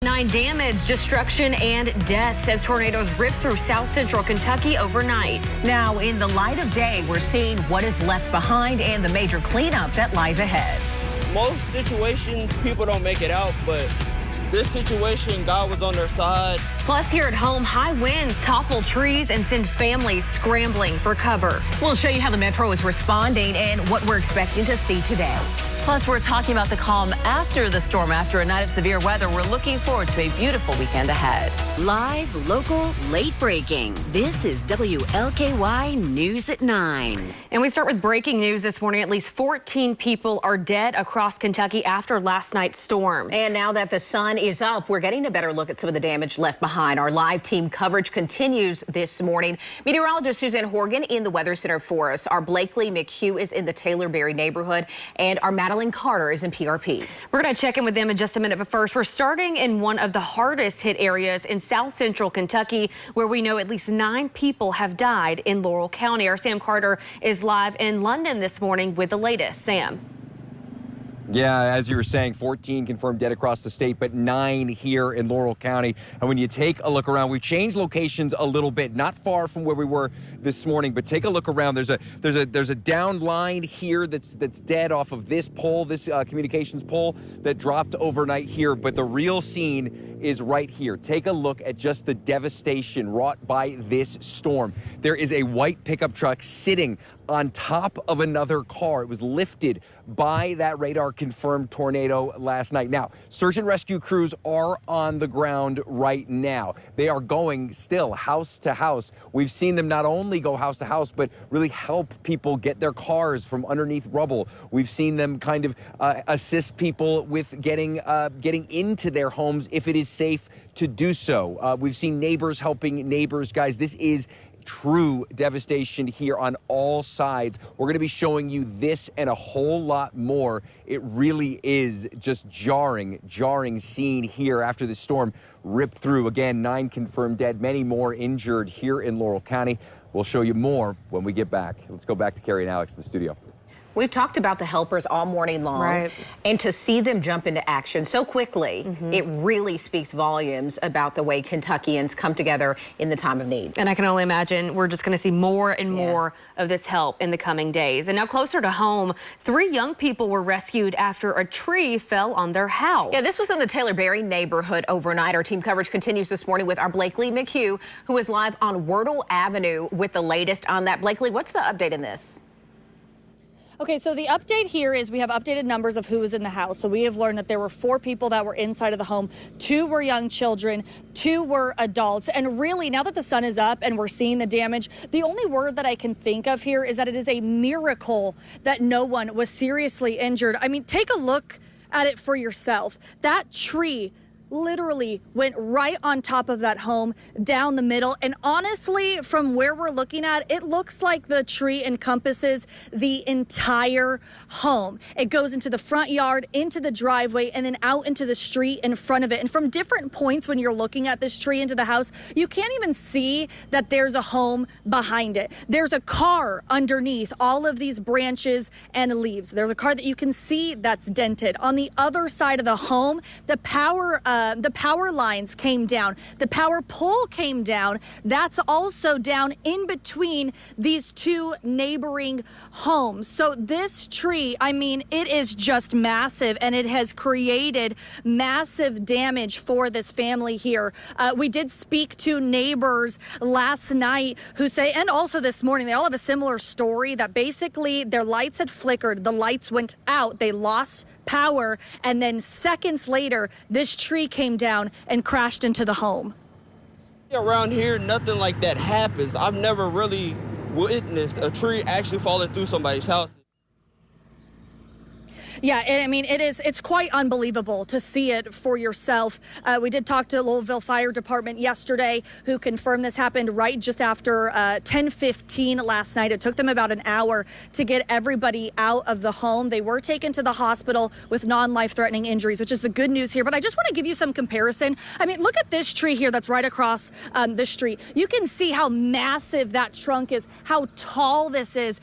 Damage, destruction, and deaths as tornadoes rip through south central Kentucky overnight. Now, in the light of day, we're seeing what is left behind and the major cleanup that lies ahead. Most situations, people don't make it out, but this situation, God was on their side. Plus, here at home, high winds topple trees and send families scrambling for cover. We'll show you how the Metro is responding and what we're expecting to see today. Plus, we're talking about the calm after the storm. After a night of severe weather, we're looking forward to a beautiful weekend ahead. Live, local, late breaking. This is WLKY News at 9. And we start with breaking news this morning. At least 14 people are dead across Kentucky after last night's storms. And now that the sun is up, we're getting a better look at some of the damage left behind. Our live team coverage continues this morning. Meteorologist Suzanne Horgan in the Weather Center for us. Our Blakely McHugh is in the Taylorberry neighborhood, and our Madeline Carter is in PRP. We're going to check in with them in just a minute, but first, we're starting in one of the hardest hit areas in south central Kentucky, where we know at least 9 people have died in Laurel County. Our Sam Carter is live in London this morning with the latest. Sam. Yeah, as you were saying, 14 confirmed dead across the state, but 9 here in Laurel County. And when you take a look around, we've changed locations a little bit, not far from where we were this morning, but take a look around. There's a down line here that's dead off of this pole, this communications pole that dropped overnight here. But the real scene is right here. Take a look at just the devastation wrought by this storm. There is a white pickup truck sitting on top of another car. It was lifted by that radar confirmed tornado last night. Now, search and rescue crews are on the ground right now. They are going still house to house. We've seen them not only go house to house, but really help people get their cars from underneath rubble. We've seen them kind of assist people with getting into their homes if it is safe to do so. We've seen neighbors helping neighbors. Guys, this is true devastation here on all sides. We're going to be showing you this and a whole lot more. It really is just jarring scene here after the storm ripped through. Again, 9 confirmed dead, many more injured here in Laurel County. We'll show you more when we get back. Let's go back to Carrie and Alex in the studio. We've talked about the helpers all morning long, right, and to see them jump into action so quickly, it really speaks volumes about the way Kentuckians come together in the time of need. And I can only imagine we're just going to see more and more of this help in the coming days. And now closer to home, 3 young people were rescued after a tree fell on their house. Yeah, this was in the Taylorberry neighborhood overnight. Our team coverage continues this morning with our Blakely McHugh, who is live on Wordle Avenue with the latest on that. Blakely, what's the update in this? Okay, so the update here is we have updated numbers of who was in the house. So we have learned that there were 4 people that were inside of the home. 2 were young children, 2 were adults. And really, now that the sun is up and we're seeing the damage, the only word that I can think of here is that it is a miracle that no one was seriously injured. I mean, take a look at it for yourself. That tree literally went right on top of that home down the middle. And honestly, from where we're looking at, it looks like the tree encompasses the entire home. It goes into the front yard, into the driveway, and then out into the street in front of it. And from different points when you're looking at this tree into the house, you can't even see that there's a home behind it. There's a car underneath all of these branches and leaves. There's a car that you can see that's dented. On the other side of the home, the power lines came down. The power pole came down. That's also down in between these 2 neighboring homes. So this tree, I mean, it is just massive, and it has created massive damage for this family here. We did speak to neighbors last night who say, and also this morning, they all have a similar story that basically their lights had flickered. The lights went out. They lost power, and then seconds later, this tree came down and crashed into the home. Around here, nothing like that happens. I've never really witnessed a tree actually falling through somebody's house. Yeah, I mean, it's quite unbelievable to see it for yourself. We did talk to Louisville Fire Department yesterday, who confirmed this happened right just after 10:15 last night. It took them about an hour to get everybody out of the home. They were taken to the hospital with non-life-threatening injuries, which is the good news here. But I just want to give you some comparison. I mean, look at this tree here that's right across the street. You can see how massive that trunk is, how tall this is.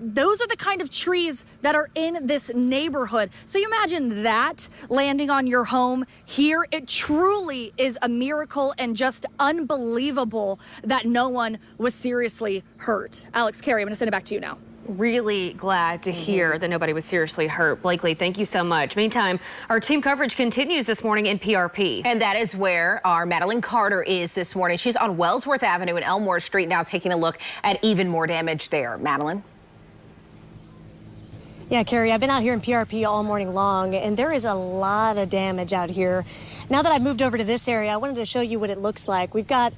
Those are the kind of trees that are in this neighborhood neighborhood. So you imagine that landing on your home here. It truly is a miracle and just unbelievable that no one was seriously hurt. Alex, Carrie, I'm going to send it back to you now. Really glad to hear that nobody was seriously hurt. Blakely, thank you so much. Meantime, our team coverage continues this morning in PRP. And that is where our Madeline Carter is this morning. She's on Wellsworth Avenue and Elmore Street now, taking a look at even more damage there. Madeline? Yeah, Carrie, I've been out here in PRP all morning long, and there is a lot of damage out here. Now that I've moved over to this area, I wanted to show you what it looks like. We've got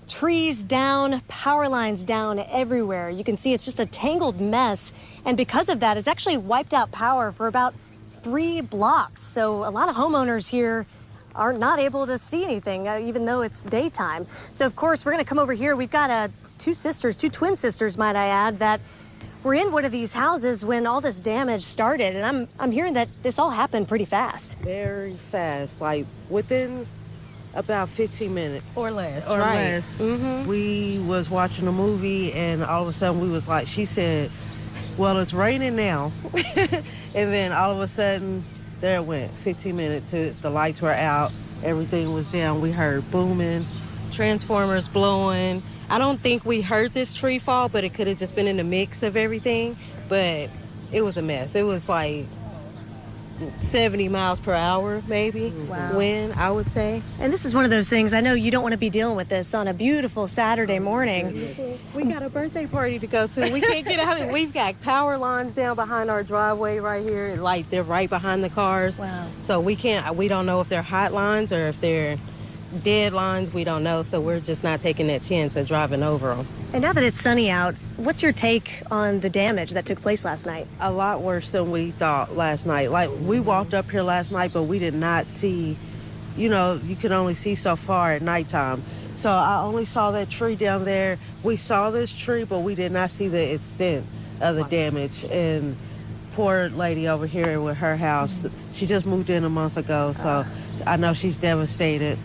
trees down, power lines down everywhere. You can see it's just a tangled mess. And because of that, it's actually wiped out power for about 3 blocks. So a lot of homeowners here are not able to see anything, even though it's daytime. So of course, we're gonna come over here. We've got two twin sisters, might I add, that were in one of these houses when all this damage started. And I'm hearing that this all happened pretty fast. Very fast, like within about 15 minutes. Or less. Or right. less. We was watching a movie and all of a sudden we was like, she said, well, it's raining now. And then all of a sudden, there it went. 15 minutes, the lights were out, everything was down. We heard booming, transformers blowing. I don't think we heard this tree fall, but it could have just been in the mix of everything. But it was a mess. It was like 70 miles per hour, maybe, wind, I would say. And this is one of those things, I know you don't want to be dealing with this on a beautiful Saturday morning. We got a birthday party to go to. We can't get out. We've got power lines down behind our driveway right here. Like, they're right behind the cars. Wow. So we don't know if they're hot lines or if they're dead lines. We don't know. So we're just not taking that chance of driving over them. And now that it's sunny out, what's your take on the damage that took place last night? a lot worse than we thought last night. Like, we walked up here last night, but we did not see, you could only see so far at nighttime. So I only saw that tree down there. We saw this tree, but we did not see the extent of the damage. And poor lady over here with her house, she just moved in a month ago, so I know she's devastated.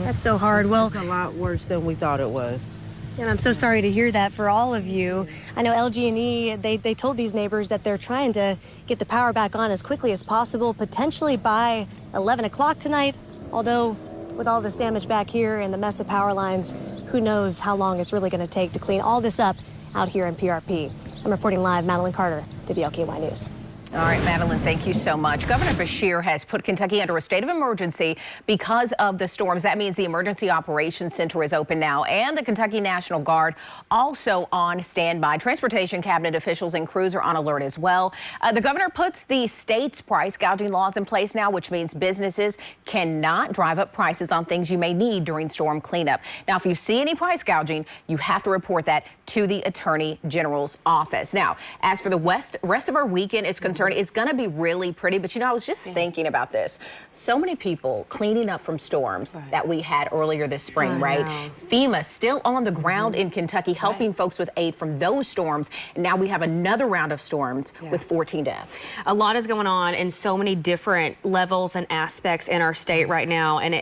That's so hard. Well, It's a lot worse than we thought it was. and I'm so sorry to hear that for all of you. I know LG&E, they told these neighbors that they're trying to get the power back on as quickly as possible, potentially by 11 o'clock tonight. Although, with all this damage back here and the mess of power lines, who knows how long it's really going to take to clean all this up out here in PRP. I'm reporting live, Madeline Carter, WLKY News. All right, Madeline, thank you so much. Governor Beshear has put Kentucky under a state of emergency because of the storms. That means the Emergency Operations Center is open now, and the Kentucky National Guard also on standby. Transportation cabinet officials and crews are on alert as well. The governor puts the state's price gouging laws in place now, which means businesses cannot drive up prices on things you may need during storm cleanup. Now, if you see any price gouging, you have to report that to the Attorney General's office. Now, as for the rest of our weekend is concerned, it's going to be really pretty. But, I was just thinking about this. So many people cleaning up from storms that we had earlier this spring, right? FEMA still on the ground in Kentucky helping folks with aid from those storms. And now we have another round of storms with 14 deaths. A lot is going on in so many different levels and aspects in our state right now, and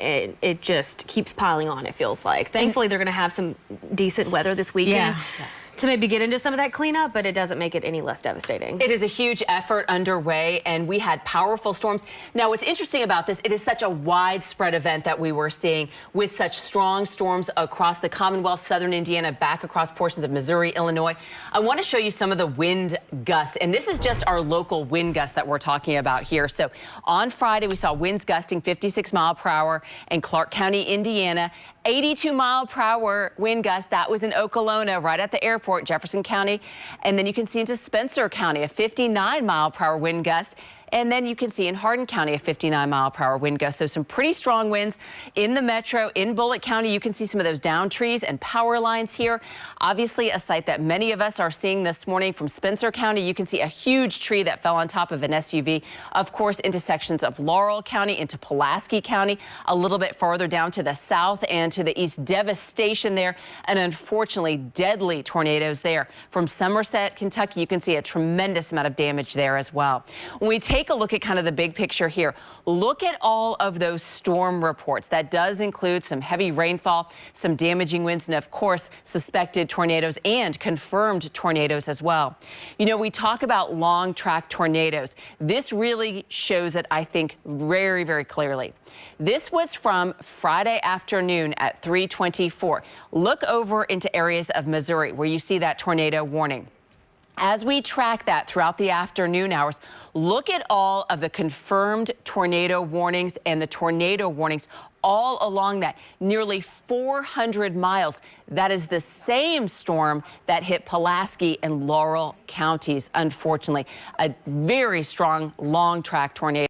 it just keeps piling on, it feels like. Thankfully, they're going to have some decent weather this weekend to maybe get into some of that cleanup, but it doesn't make it any less devastating. It is a huge effort underway, and we had powerful storms. Now, what's interesting about this, it is such a widespread event that we were seeing with such strong storms across the Commonwealth, southern Indiana, back across portions of Missouri, Illinois. I want to show you some of the wind gusts, and this is just our local wind gusts that we're talking about here. So on Friday, we saw winds gusting 56 mile per hour in Clark County, Indiana. 82 mile per hour wind gust. That was in Okolona, right at the airport, Jefferson County. And then you can see into Spencer County, a 59 mile per hour wind gust. And then you can see in Hardin County a 59 mile per hour wind gust. So some pretty strong winds in the metro. In Bullitt County, you can see some of those down trees and power lines here. Obviously, a sight that many of us are seeing this morning from Spencer County. You can see a huge tree that fell on top of an SUV. Of course, into sections of Laurel County, into Pulaski County, a little bit farther down to the south and to the east. Devastation there, and unfortunately, deadly tornadoes there. From Somerset, Kentucky, you can see a tremendous amount of damage there as well. When we take take a look at kind of the big picture here. Look at all of those storm reports. That does include some heavy rainfall, some damaging winds, and of course, suspected tornadoes and confirmed tornadoes as well. You know, we talk about long track tornadoes. This really shows it, I think, very, very clearly. This was from Friday afternoon at 3:24. Look over into areas of Missouri where you see that tornado warning. As we track that throughout the afternoon hours, look at all of the confirmed tornado warnings and the tornado warnings all along that, nearly 400 miles. That is the same storm that hit Pulaski and Laurel counties, unfortunately. A very strong long track tornado.